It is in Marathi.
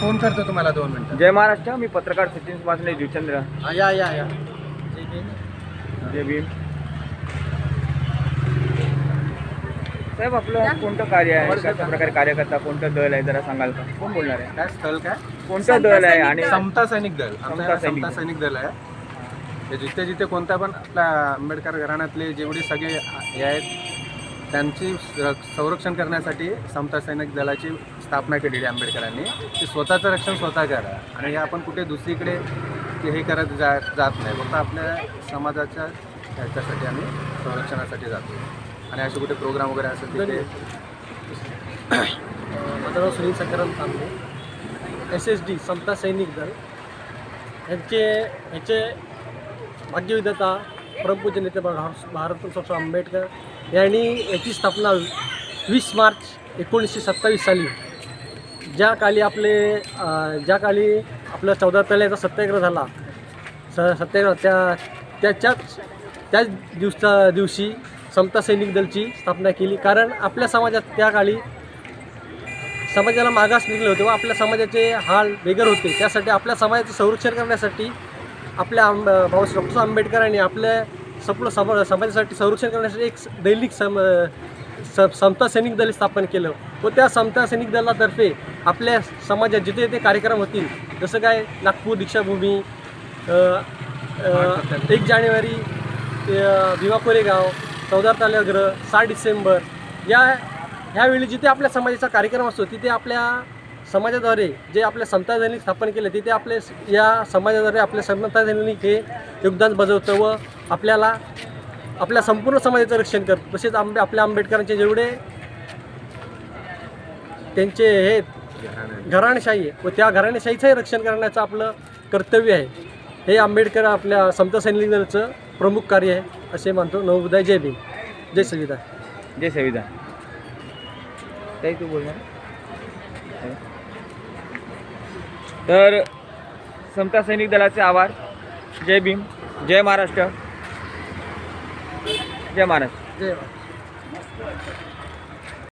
फोन करतो तुम्हाला 2 मिनिटं. जय महाराष्ट्र. मी पत्रकार सचिन सुभाष जुचंद्र. या. जय भीम. साहेब, आपलं कोणतं कार्य आहे, कशा प्रकारे कार्य करता, कोणतं दल आहे, जरा सांगाल का? कोण बोलणार आहे? काय स्थळ काय? कोणतं दल आहे? आणि समता सैनिक दल. समता समता सैनिक दल आहे. हे जिथे कोणता पण आपल्या आंबेडकर घराण्यातले जेवढे सगळे हे आहेत त्यांची संरक्षण करण्यासाठी समता सैनिक दलाची स्थापना केलेली आंबेडकरांनी. ते स्वतःचं रक्षण स्वतः करा आणि हे आपण कुठे दुसरीकडे हे करत जात नाही. फक्त आपल्या समाजाच्या ह्याच्यासाठी आम्ही संरक्षणासाठी जातो. आणि असे कुठे प्रोग्राम वगैरे असेल तिथे. माझं सुनील संक्रांत तांबे, SSD समता सैनिक दल ह्याचे भाग्यविधाता परमपूज्य नेते भारतरत्न आंबेडकर यांनी याची स्थापना 20 मार्च 1927 साली ज्या काली आपलं 14 तळ्याचा सत्याग्रह झाला, सत्याग्रह त्याच दिवशी समता सैनिक दलची स्थापना केली. कारण आपल्या समाजात त्या काळी समाजाला मागास निघले होते व आपल्या समाजाचे हाल बेघर होते. त्यासाठी आपल्या समाजाचं संरक्षण करण्यासाठी आपल्या बाबासाहेब डॉक्टर आंबेडकरांनी आपल्या समाजासाठी संरक्षण करण्यासाठी एक दैनिक समता सैनिक दल स्थापन केलं व त्या समता सैनिक दलातर्फे आपल्या समाजात जिथे ते कार्यक्रम होतील, जसं काय नागपूर दीक्षाभूमी, 1 जानेवारी भीमा कोरेगाव, 14 ताल्याग्रह, 6 डिसेंबर ह्यावेळी जिथे आपल्या समाजाचा कार्यक्रम असतो तिथे आपल्या समाजाद्वारे जे आपल्या समता सैनिक स्थापन केले तिथे आपले या समाजाद्वारे आपल्या समता सैनिक हे योगदान बजावतं व आपल्या संपूर्ण समाजाचं रक्षण करतं. तसेच आपल्या आंबेडकरांचे जेवढे त्यांचे हे घराणेशाही आहे व त्या घराणेशाहीचंही रक्षण करण्याचं आपलं कर्तव्य आहे. हे आंबेडकर आपल्या समता सैनिक दलाचं प्रमुख कार्य आहे असे मानतो. नवोदय. जय भीम. जय संविधान. जय संविधान. काही तू बोलणार? तर समता सैनिक दलाचे आभार. जय भीम. जय महाराष्ट्र. जय महाराष्ट्र. जय